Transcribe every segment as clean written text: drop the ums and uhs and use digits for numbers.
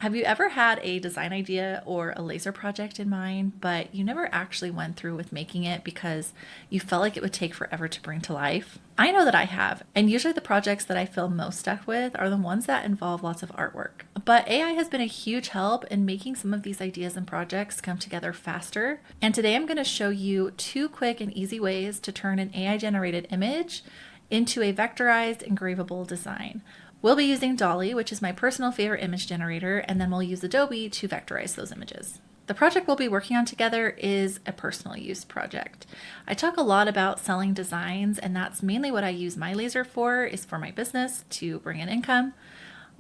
Have you ever had a design idea or a laser project in mind, but you never actually went through with making it because you felt like it would take forever to bring to life? I know that I have, and usually the projects that I feel most stuck with are the ones that involve lots of artwork. But AI has been a huge help in making some of these ideas and projects come together faster. And today I'm going to show you 2 quick and easy ways to turn an AI generated image into a vectorized engravable design. We'll be using DALL-E, which is my personal favorite image generator, and then we'll use Adobe to vectorize those images. The project we'll be working on together is a personal use project. I talk a lot about selling designs, and that's mainly what I use my laser for, is for my business to bring in income.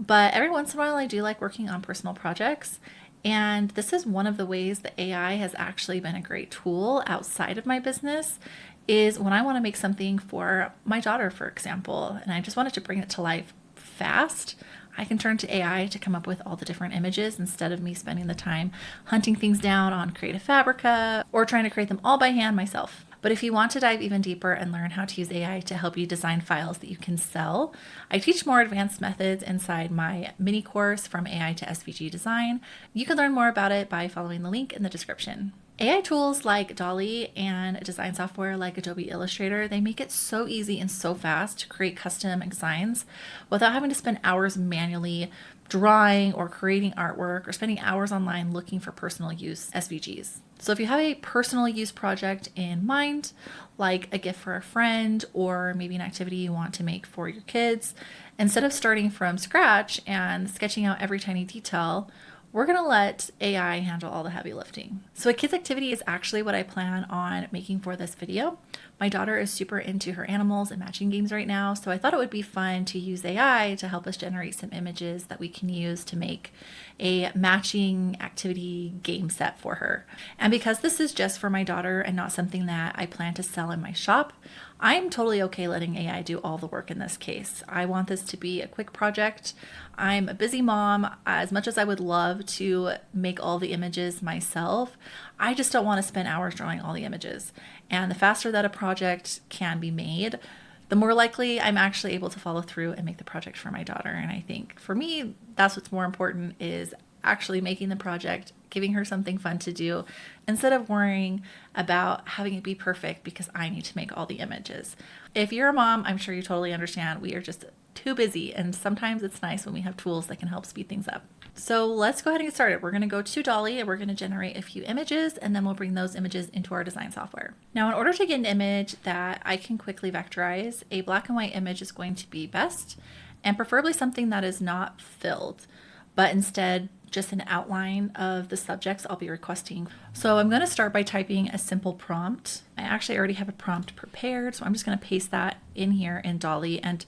But every once in a while I do like working on personal projects, and this is one of the ways that AI has actually been a great tool outside of my business, is when I want to make something for my daughter, for example, and I just wanted to bring it to life fast. I can turn to AI to come up with all the different images instead of me spending the time hunting things down on Creative Fabrica or trying to create them all by hand myself. But if you want to dive even deeper and learn how to use AI to help you design files that you can sell, I teach more advanced methods inside my mini course From AI to SVG Design. You can learn more about it by following the link in the description. AI tools like DALL-E and design software like Adobe Illustrator, they make it so easy and so fast to create custom designs without having to spend hours manually drawing or creating artwork or spending hours online looking for personal use SVGs. So if you have a personal use project in mind, like a gift for a friend or maybe an activity you want to make for your kids, instead of starting from scratch and sketching out every tiny detail, we're going to let AI handle all the heavy lifting. So a kid's activity is actually what I plan on making for this video. My daughter is super into her animals and matching games right now, so I thought it would be fun to use AI to help us generate some images that we can use to make a matching activity game set for her. And because this is just for my daughter and not something that I plan to sell in my shop, I'm totally okay letting AI do all the work in this case. I want this to be a quick project. I'm a busy mom. As much as I would love to make all the images myself, I just don't want to spend hours drawing all the images. And the faster that a project can be made, the more likely I'm actually able to follow through and make the project for my daughter. And I think for me, that's what's more important, is actually making the project, giving her something fun to do, instead of worrying about having it be perfect because I need to make all the images. If you're a mom, I'm sure you totally understand. We are just too busy, and sometimes it's nice when we have tools that can help speed things up. So let's go ahead and get started. We're going to go to DALL-E and we're going to generate a few images, and then we'll bring those images into our design software. Now, in order to get an image that I can quickly vectorize, a black and white image is going to be best, and preferably something that is not filled, but instead just an outline of the subjects I'll be requesting. So I'm going to start by typing a simple prompt. I actually already have a prompt prepared, so I'm just going to paste that in here in DALL-E. And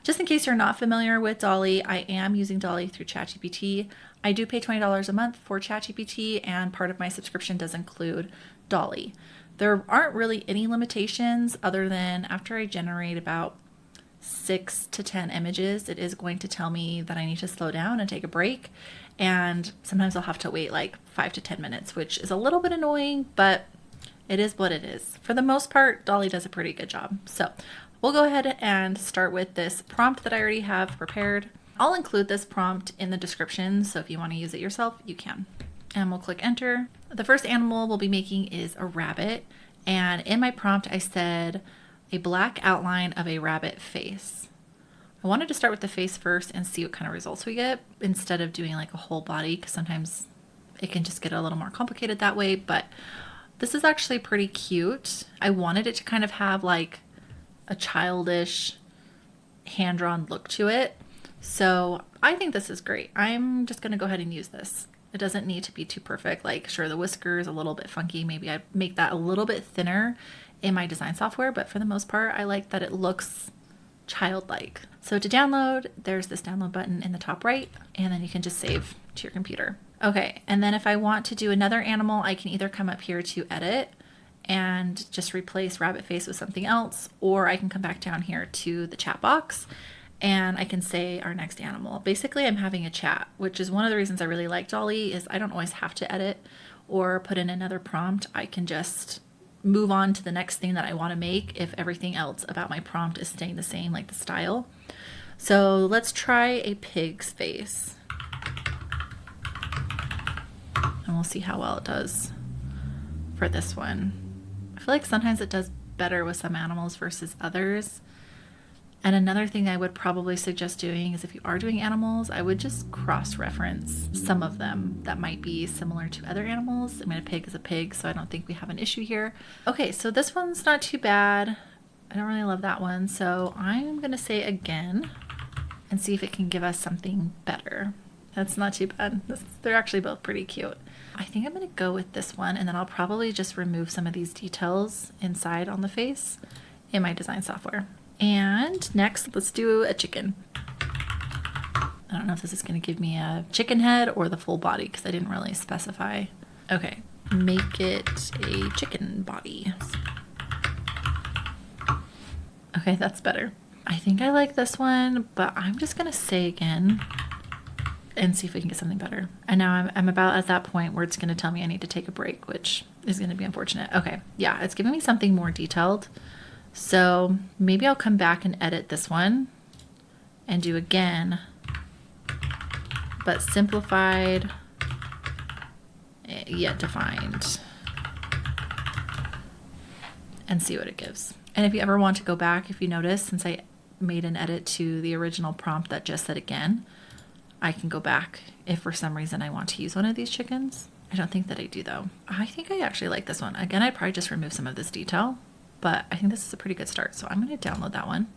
just in case you're not familiar with DALL-E, I am using DALL-E through ChatGPT. I do pay $20 a month for ChatGPT, and part of my subscription does include DALL-E. There aren't really any limitations other than after I generate about 6 to 10 images, it is going to tell me that I need to slow down and take a break. And sometimes I'll have to wait like 5 to 10 minutes, which is a little bit annoying, but it is what it is. For the most part, DALL-E does a pretty good job. So we'll go ahead and start with this prompt that I already have prepared. I'll include this prompt in the description, so if you want to use it yourself, you can. And we'll click enter. The first animal we'll be making is a rabbit. And in my prompt, I said a black outline of a rabbit face. I wanted to start with the face first and see what kind of results we get instead of doing like a whole body, because sometimes it can just get a little more complicated that way, but this is actually pretty cute. I wanted it to kind of have like a childish hand-drawn look to it. So I think this is great. I'm just going to go ahead and use this. It doesn't need to be too perfect. Like, sure, the whisker is a little bit funky. Maybe I make that a little bit thinner in my design software, but for the most part, I like that it looks childlike. So to download, there's this download button in the top right, and then you can just save to your computer. Okay, and then if I want to do another animal, I can either come up here to edit and just replace rabbit face with something else, or I can come back down here to the chat box and I can say our next animal. Basically, I'm having a chat, which is one of the reasons I really like DALL-E, is I don't always have to edit or put in another prompt. I can just move on to the next thing that I want to make if everything else about my prompt is staying the same, like the style. So let's try a pig's face. we'll see how well it does for this one. I feel like sometimes it does better with some animals versus others. And another thing I would probably suggest doing is if you are doing animals, I would just cross-reference some of them that might be similar to other animals. I mean, a pig is a pig, so I don't think we have an issue here. Okay, so this one's not too bad. I don't really love that one, so I'm gonna say again and see if it can give us something better. That's not too bad. They're actually both pretty cute. I think I'm gonna go with this one, and then I'll probably just remove some of these details inside on the face in my design software. And next, let's do a chicken. I don't know if this is going to give me a chicken head or the full body because I didn't really specify. Okay, make it a chicken body. Okay, that's better. I think I like this one, but I'm just going to say again and see if we can get something better. And now I'm about at that point where it's going to tell me I need to take a break, which is going to be unfortunate. Okay, yeah, it's giving me something more detailed. So maybe I'll come back and edit this one and do again, but simplified yet defined, and see what it gives. And if you ever want to go back, if you notice, since I made an edit to the original prompt that just said again, I can go back if for some reason I want to use one of these chickens. I don't think that I do though. I think I actually like this one. Again, I'd probably just remove some of this detail, but I think this is a pretty good start, so I'm going to download that one.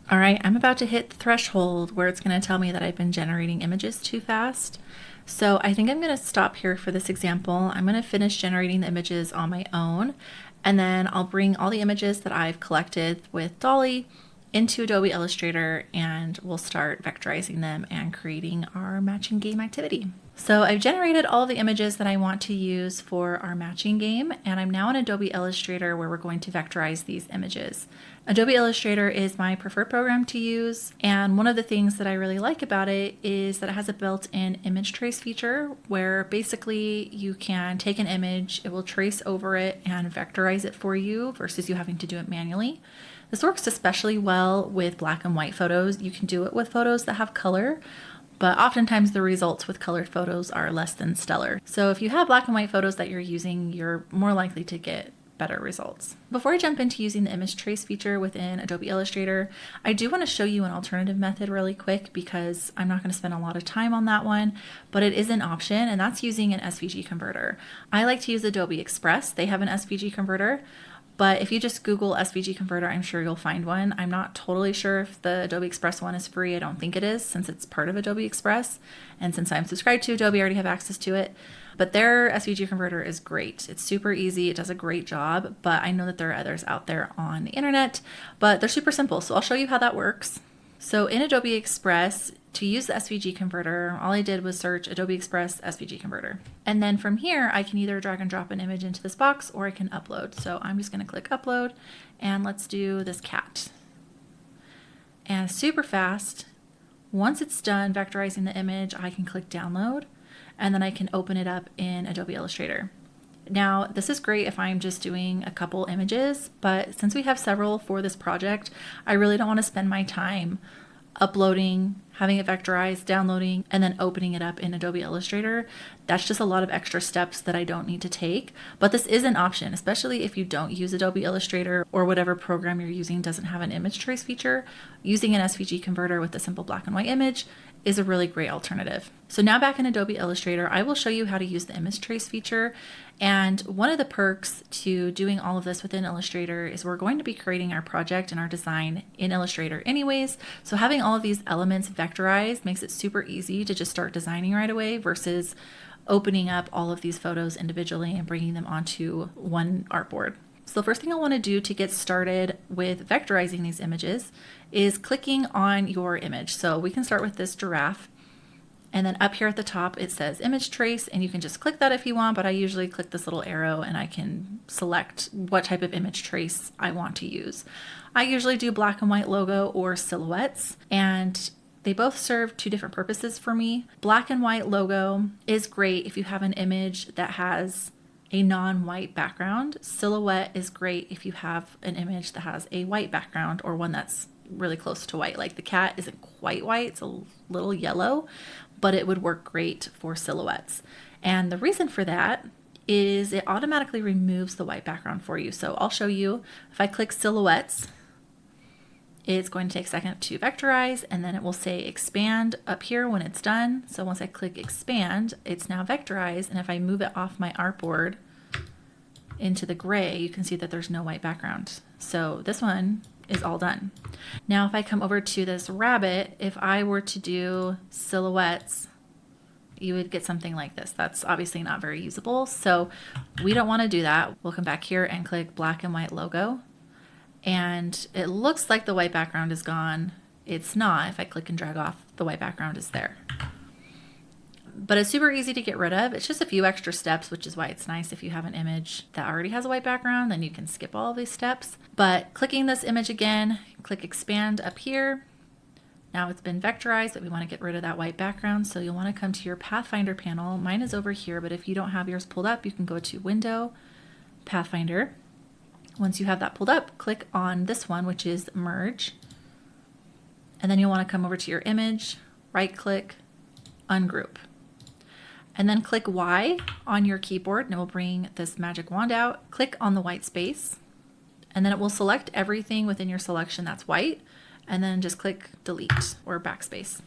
All right, I'm about to hit the threshold where it's going to tell me that I've been generating images too fast. So I think I'm going to stop here for this example. I'm going to finish generating the images on my own, and then I'll bring all the images that I've collected with DALL-E into Adobe Illustrator, and we'll start vectorizing them and creating our matching game activity. So I've generated all the images that I want to use for our matching game, and I'm now in Adobe Illustrator where we're going to vectorize these images. Adobe Illustrator is my preferred program to use, and one of the things that I really like about it is that it has a built-in image trace feature where basically you can take an image, it will trace over it and vectorize it for you versus you having to do it manually. This works especially well with black and white photos. You can do it with photos that have color, but oftentimes the results with colored photos are less than stellar. So if you have black and white photos that you're using, you're more likely to get better results. Before I jump into using the image trace feature within Adobe Illustrator, I do want to show you an alternative method really quick because I'm not going to spend a lot of time on that one, but it is an option, and that's using an SVG converter. I like to use Adobe Express. They have an SVG converter. But if you just Google SVG converter, I'm sure you'll find one. I'm not totally sure if the Adobe Express one is free. I don't think it is, since it's part of Adobe Express. And since I'm subscribed to Adobe, I already have access to it. But their SVG converter is great. It's super easy. It does a great job. But I know that there are others out there on the internet, but they're super simple. So I'll show you how that works. So in Adobe Express, to use the SVG converter, all I did was search Adobe Express SVG converter. And then from here, I can either drag and drop an image into this box or I can upload. So I'm just going to click upload, and let's do this cat. And super fast, once it's done vectorizing the image, I can click download, and then I can open it up in Adobe Illustrator. Now, this is great if I'm just doing a couple images, but since we have several for this project, I really don't want to spend my time uploading, having it vectorized, downloading, and then opening it up in Adobe Illustrator. That's just a lot of extra steps that I don't need to take, but this is an option, especially if you don't use Adobe Illustrator or whatever program you're using doesn't have an image trace feature. Using an SVG converter with a simple black and white image is a really great alternative. So now back in Adobe Illustrator, I will show you how to use the image trace feature. And one of the perks to doing all of this within Illustrator is we're going to be creating our project and our design in Illustrator anyways. So having all of these elements vectorized makes it super easy to just start designing right away versus opening up all of these photos individually and bringing them onto one artboard. So the first thing I want to do to get started with vectorizing these images is clicking on your image. So we can start with this giraffe, and then up here at the top it says image trace, and you can just click that if you want, but I usually click this little arrow and I can select what type of image trace I want to use. I usually do black and white logo or silhouettes, and they both serve two different purposes for me. Black and white logo is great if you have an image that has a non-white background. Silhouette is great if you have an image that has a white background or one that's really close to white. Like the cat isn't quite white, it's a little yellow, but it would work great for silhouettes. And the reason for that is it automatically removes the white background for you. So I'll show you. If I click silhouettes, it's going to take a second to vectorize, and then it will say expand up here when it's done. So once I click expand, it's now vectorized. And if I move it off my artboard into the gray, you can see that there's no white background. So this one is all done. Now, if I come over to this rabbit, if I were to do silhouettes, you would get something like this. That's obviously not very usable. So we don't want to do that. We'll come back here and click black and white logo. And it looks like the white background is gone. It's not. If I click and drag off, the white background is there. But it's super easy to get rid of. It's just a few extra steps, which is why it's nice if you have an image that already has a white background, then you can skip all of these steps. But clicking this image again, click expand up here. Now it's been vectorized, but we want to get rid of that white background. So you'll want to come to your Pathfinder panel. Mine is over here, but if you don't have yours pulled up, you can go to Window, Pathfinder. Once you have that pulled up, click on this one, which is Merge. And then you'll want to come over to your image, right click, Ungroup. And then click Y on your keyboard and it will bring this magic wand out. Click on the white space and then it will select everything within your selection that's white, and then just click delete or backspace.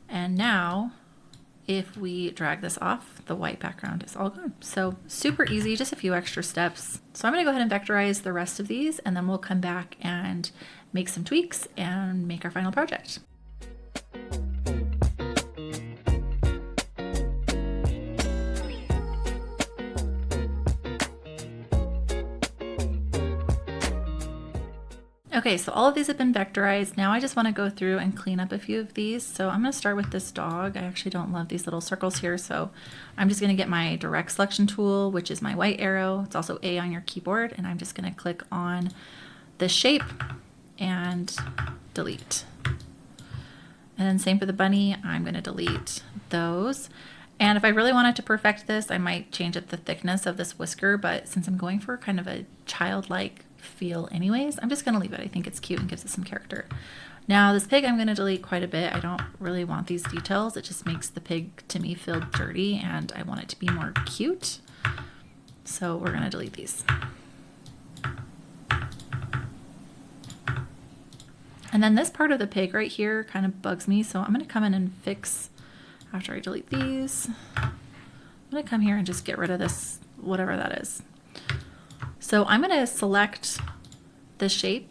And now if we drag this off, the white background is all gone. So super easy, just a few extra steps. So I'm gonna go ahead and vectorize the rest of these and then we'll come back and make some tweaks and make our final project. Okay, so all of these have been vectorized. Now I just want to go through and clean up a few of these. So I'm going to start with this dog. I actually don't love these little circles here, so I'm just going to get my direct selection tool, which is my white arrow. It's also A on your keyboard, and I'm just going to click on this shape and delete. And then same for the bunny, I'm going to delete those. And if I really wanted to perfect this, I might change up the thickness of this whisker, but since I'm going for kind of a childlike feel anyways, I'm just going to leave it. I think it's cute and gives it some character. Now this pig I'm going to delete quite a bit. I don't really want these details. It just makes the pig to me feel dirty and I want it to be more cute. So we're going to delete these. And then this part of the pig right here kind of bugs me, so I'm going to come in and fix after I delete these. I'm going to come here and just get rid of this, whatever that is. So I'm going to select this shape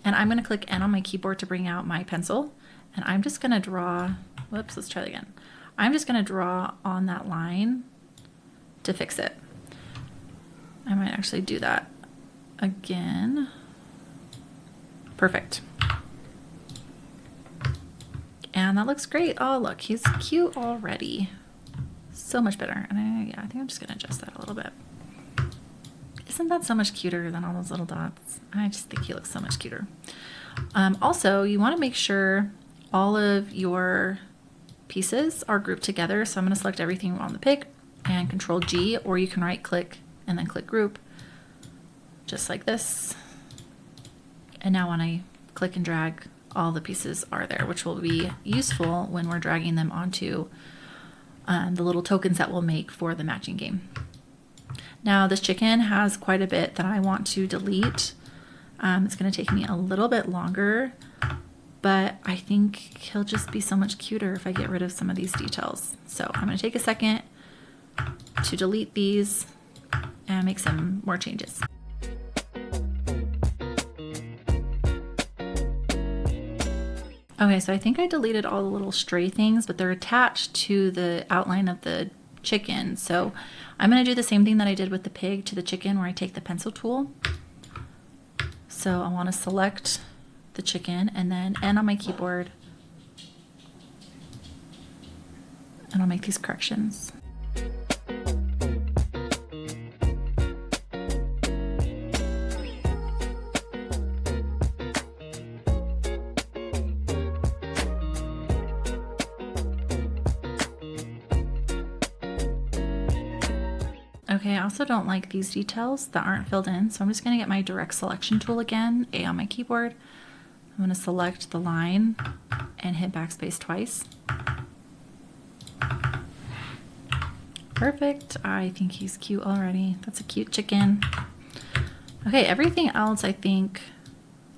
and I'm going to click N on my keyboard to bring out my pencil. And I'm just going to draw, whoops, let's try that again. I'm just going to draw on that line to fix it. I might actually do that again. Perfect. And that looks great. Oh, look, he's cute already. So much better. And I think I'm just going to adjust that a little bit. Isn't that so much cuter than all those little dots? I just think he looks so much cuter. Also, you want to make sure all of your pieces are grouped together. So I'm going to select everything on the pig and Control G, or you can right click and then click group, just like this. And now when I click and drag, all the pieces are there, which will be useful when we're dragging them onto the little tokens that we'll make for the matching game. Now this chicken has quite a bit that I want to delete. It's going to take me a little bit longer, but I think he'll just be so much cuter if I get rid of some of these details. So I'm going to take a second to delete these and make some more changes. Okay, so I think I deleted all the little stray things, but they're attached to the outline of the chicken. So I'm going to do the same thing that I did with the pig to the chicken, where I take the pencil tool. So I want to select the chicken and then N on my keyboard, and I'll make these corrections. Okay, I also don't like these details that aren't filled in, so I'm just going to get my direct selection tool again, A on my keyboard. I'm going to select the line and hit backspace twice. Perfect. I think he's cute already. That's a cute chicken. Okay, everything else I think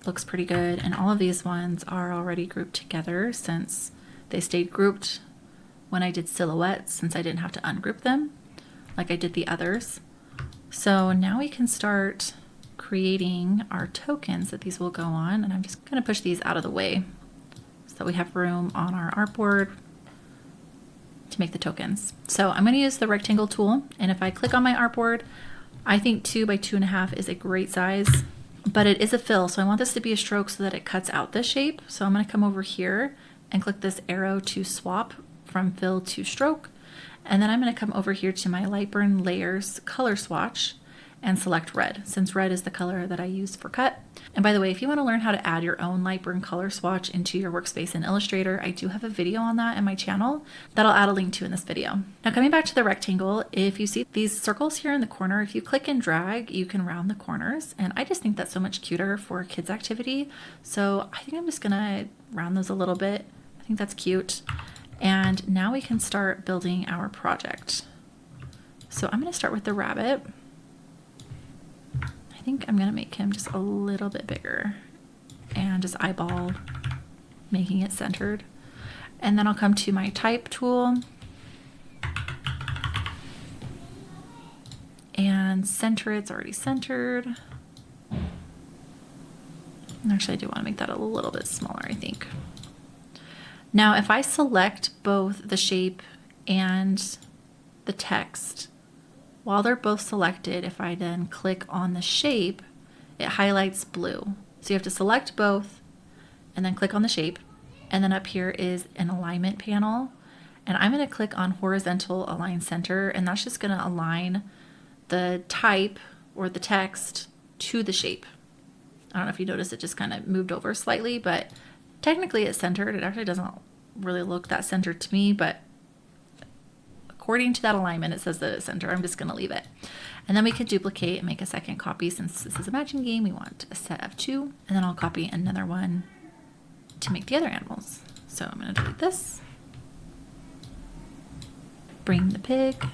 looks pretty good, and all of these ones are already grouped together since they stayed grouped when I did silhouettes, since I didn't have to ungroup them like I did the others. So now we can start creating our tokens that these will go on, and I'm just going to push these out of the way so that we have room on our artboard to make the tokens. So I'm going to use the rectangle tool, and if I click on my artboard, I think 2 by 2.5 is a great size, but it is a fill, so I want this to be a stroke so that it cuts out this shape. So I'm going to come over here and click this arrow to swap from fill to stroke, and then I'm going to come over here to my Lightburn Layers color swatch and select red, since red is the color that I use for cut. And by the way, if you want to learn how to add your own Lightburn color swatch into your workspace in Illustrator, I do have a video on that in my channel that I'll add a link to in this video. Now coming back to the rectangle, if you see these circles here in the corner, if you click and drag, you can round the corners, and I just think that's so much cuter for a kids activity. So I think I'm just gonna round those a little bit. I think that's cute. And now we can start building our project. So I'm gonna start with the rabbit. I think I'm gonna make him just a little bit bigger and just eyeball making it centered. And then I'll come to my type tool and center. It's already centered. And actually I do want to make that a little bit smaller, I think. Now if I select both the shape and the text, while they're both selected, if I then click on the shape, it highlights blue. So you have to select both and then click on the shape. And then up here is an alignment panel. And I'm going to click on horizontal align center, and that's just going to align the type or the text to the shape. I don't know if you noticed it just kind of moved over slightly, but technically it's centered. It actually doesn't really look that centered to me, but according to that alignment, it says that it's center. I'm just going to leave it. And then we could duplicate and make a second copy. Since this is a matching game, we want a set of 2. And then I'll copy another one to make the other animals. So I'm going to delete this. Bring the pig.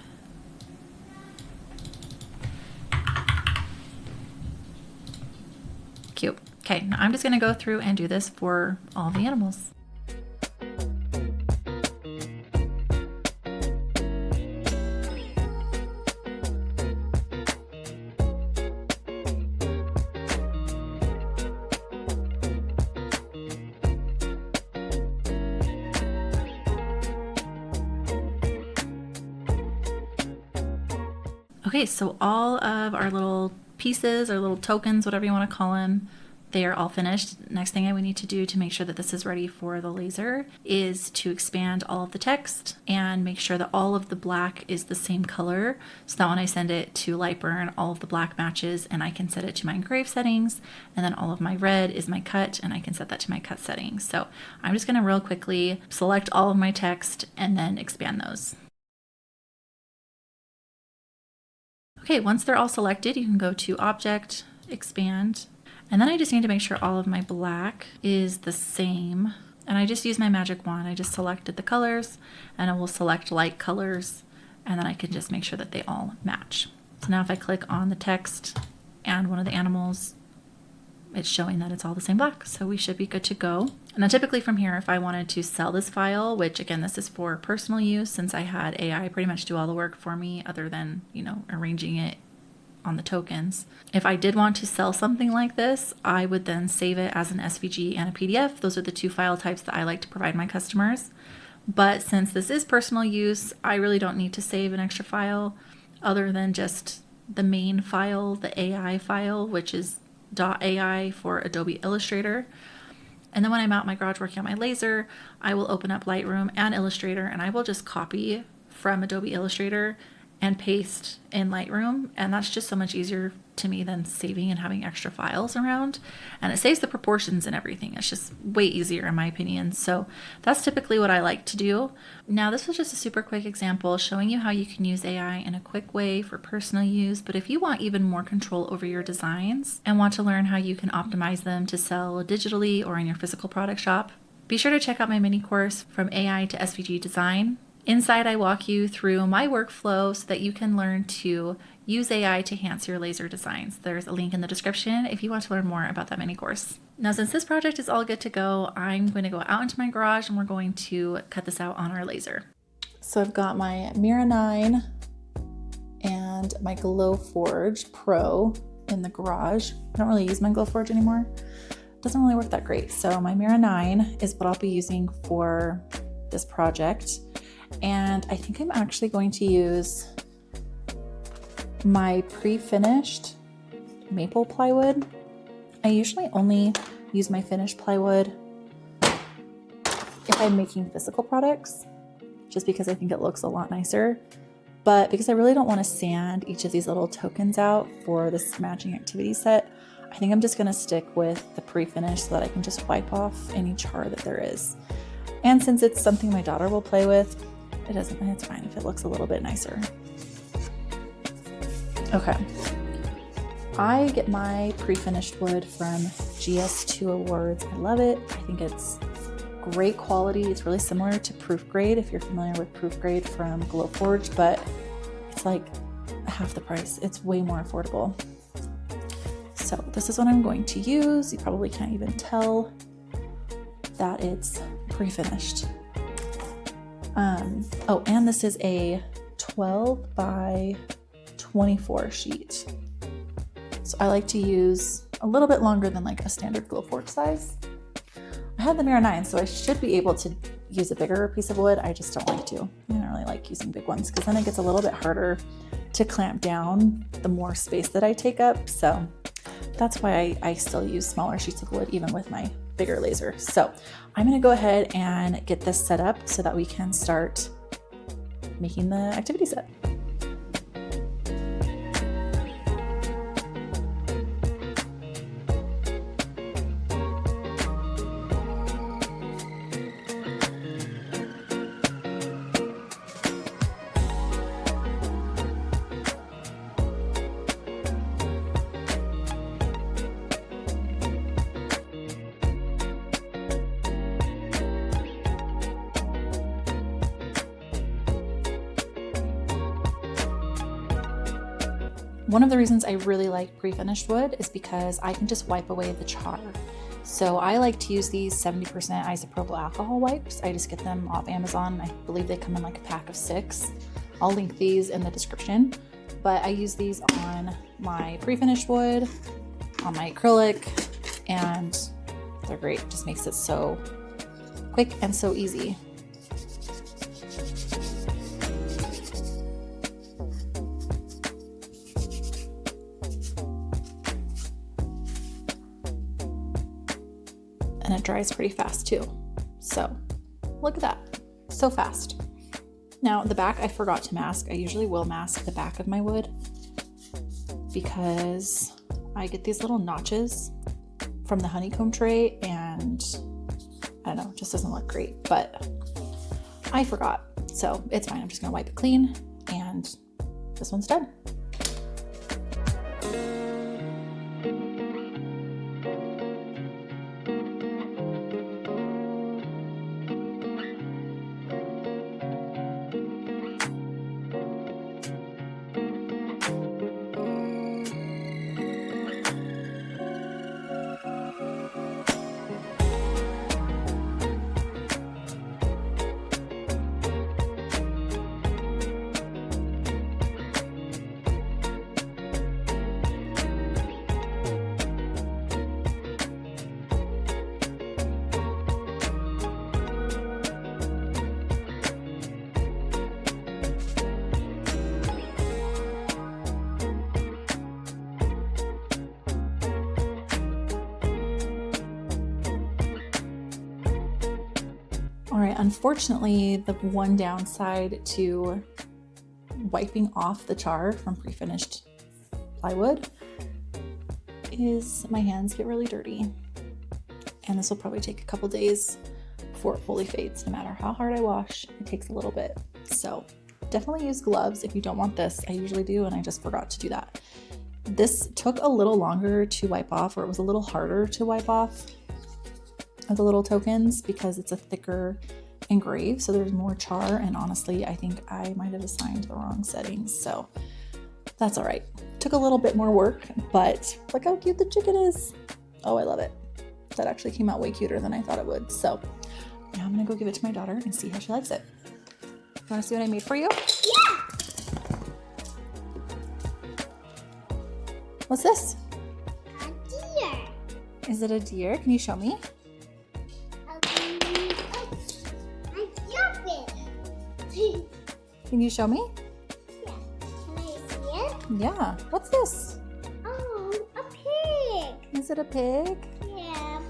Cute. Okay, now I'm just going to go through and do this for all the animals. Okay, so all of our little pieces or little tokens, whatever you want to call them, they are all finished. Next thing I would need to do to make sure that this is ready for the laser is to expand all of the text and make sure that all of the black is the same color, so that when I send it to Lightburn, all of the black matches and I can set it to my engrave settings, and then all of my red is my cut and I can set that to my cut settings. So I'm just going to real quickly select all of my text and then expand those. Okay, once they're all selected, you can go to Object, Expand, and then I just need to make sure all of my black is the same. And I just use my magic wand. I just selected the colors, and I will select light colors, and then I can just make sure that they all match. So now if I click on the text and one of the animals, it's showing that it's all the same black, so we should be good to go. And then typically from here, if I wanted to sell this file, which again, this is for personal use, since I had AI pretty much do all the work for me other than, you know, arranging it on the tokens. If I did want to sell something like this, I would then save it as an SVG and a PDF. Those are the 2 file types that I like to provide my customers. But since this is personal use, I really don't need to save an extra file other than just the main file, the AI file, which is .ai for Adobe Illustrator. And then when I'm out in my garage working on my laser, I will open up Lightroom and Illustrator, and I will just copy from Adobe Illustrator and paste in Lightroom. And that's just so much easier to me than saving and having extra files around. And it saves the proportions and everything. It's just way easier in my opinion. So that's typically what I like to do. Now this was just a super quick example showing you how you can use AI in a quick way for personal use. But if you want even more control over your designs and want to learn how you can optimize them to sell digitally or in your physical product shop, be sure to check out my mini course From AI to SVG Design. Inside, I walk you through my workflow so that you can learn to use AI to enhance your laser designs. There's a link in the description if you want to learn more about that mini course. Now, since this project is all good to go, I'm going to go out into my garage and we're going to cut this out on our laser. So I've got my Mira 9 and my Glowforge Pro in the garage. I don't really use my Glowforge anymore. It doesn't really work that great. So my Mira 9 is what I'll be using for this project. And I think I'm actually going to use my pre-finished maple plywood. I usually only use my finished plywood if I'm making physical products, just because I think it looks a lot nicer. But because I really don't want to sand each of these little tokens out for this matching activity set, I think I'm just going to stick with the pre-finished so that I can just wipe off any char that there is. And since it's something my daughter will play with, it's fine if it looks a little bit nicer. Okay. I get my pre-finished wood from GS2 Awards. I love it. I think it's great quality. It's really similar to Proof Grade if you're familiar with Proof Grade from Glowforge, but it's like half the price. It's way more affordable. So this is what I'm going to use. You probably can't even tell that it's pre-finished. Oh, and this is a 12 by 24 sheet. So I like to use a little bit longer than like a standard Glowforge size. I have the Mira 9, so I should be able to use a bigger piece of wood. I just don't like to. I don't really like using big ones because then it gets a little bit harder to clamp down the more space that I take up. So that's why I still use smaller sheets of wood even with my bigger laser. So I'm going to go ahead and get this set up so that we can start making the activity set. One of the reasons I really like pre-finished wood is because I can just wipe away the char. So I like to use these 70% isopropyl alcohol wipes. I just get them off Amazon. I believe they come in like a pack of 6. I'll link these in the description. But I use these on my pre-finished wood, on my acrylic, and they're great. It just makes it so quick and so easy. And it dries pretty fast too. So look at that, so fast. Now the back I forgot to mask. I usually will mask the back of my wood because I get these little notches from the honeycomb tray and I don't know, it just doesn't look great, but I forgot. So it's fine, I'm just gonna wipe it clean and this one's done. All right, unfortunately, the one downside to wiping off the char from pre-finished plywood is my hands get really dirty. And this will probably take a couple days before it fully fades. No matter how hard I wash, it takes a little bit. So definitely use gloves if you don't want this. I usually do, and I just forgot to do that. This took a little longer to wipe off, or it was a little harder to wipe off the little tokens because it's a thicker engrave, so there's more char, and honestly, I think I might have assigned the wrong settings, so that's all right. Took a little bit more work, but look how cute the chicken is. Oh, I love it. That actually came out way cuter than I thought it would. So now I'm gonna go give it to my daughter and see how she likes it. You wanna see what I made for you? Yeah. What's this? A deer. Is it a deer? Can you show me? I love it. Can you show me? Yeah. Can I see it? Yeah. What's this? Oh, a pig. Is it a pig? Yeah,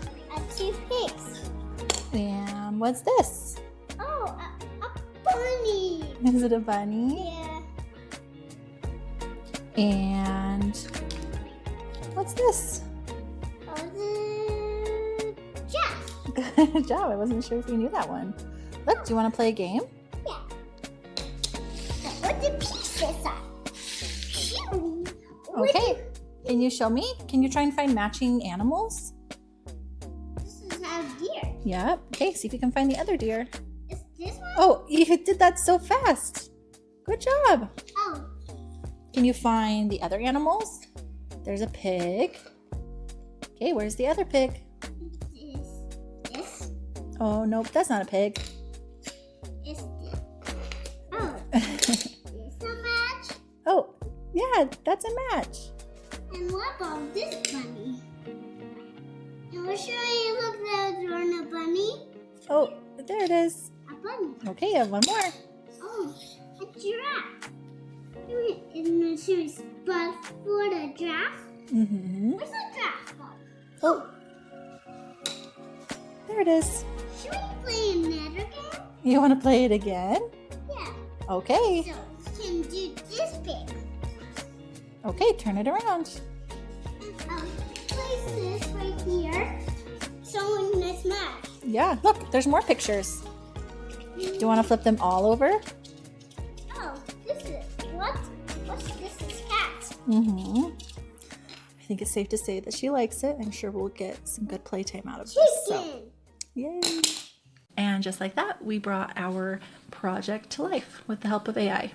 two pigs. And what's this? Oh, a bunny. Is it a bunny? Yeah. And what's this? Oh, the Jeff. Good job. I wasn't sure if you knew that one. Look, do you want to play a game? Yeah. What the pieces are? Okay. Can you show me? Can you try and find matching animals? This is a deer. Yep. Okay, see if you can find the other deer. Is this one? Oh, you did that so fast. Good job. Oh, Can you find the other animals? There's a pig. Okay, where's the other pig? this. Oh, nope, that's not a pig. Is this. Oh, this a match? Oh, yeah, that's a match. And what about this bunny? And what should I look at on a bunny? Oh, there it is. A bunny. Okay, I have one more. Oh, a giraffe. In the series, but for the giraffe? Mm-hmm. Where's the giraffe? Oh, there it is. Should we play another game? You want to play it again? Yeah. Okay. So we can do this pig. Okay, turn it around. Place this right here. Showing this match. Yeah, look, there's more pictures. Do you want to flip them all over? Oh, this is what? What's this? Is cat. Mm-hmm. I think it's safe to say that she likes it. I'm sure we'll get some good playtime out of this. So, Chicken. yay! And just like that, we brought our project to life with the help of AI.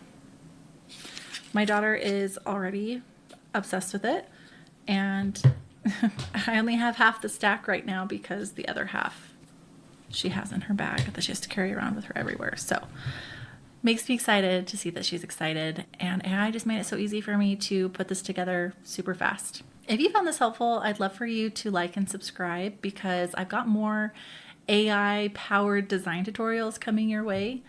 My daughter is already obsessed with it, and I only have half the stack right now because the other half she has in her bag that she has to carry around with her everywhere. So makes me excited to see that she's excited, and AI just made it so easy for me to put this together super fast. If you found this helpful, I'd love for you to like and subscribe because I've got more AI powered design tutorials coming your way.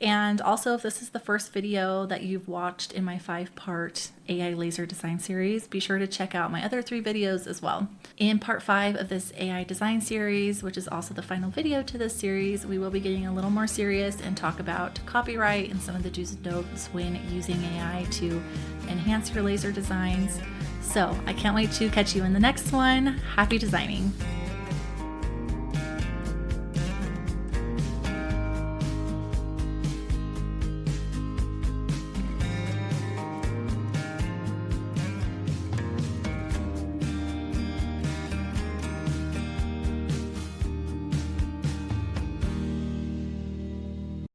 And also, if this is the first video that you've watched in my 5-part AI laser design series, be sure to check out my other 3 videos as well. In part 5 of this AI design series, which is also the final video to this series, we will be getting a little more serious and talk about copyright and some of the do's and don'ts when using AI to enhance your laser designs. So I can't wait to catch you in the next one. Happy designing.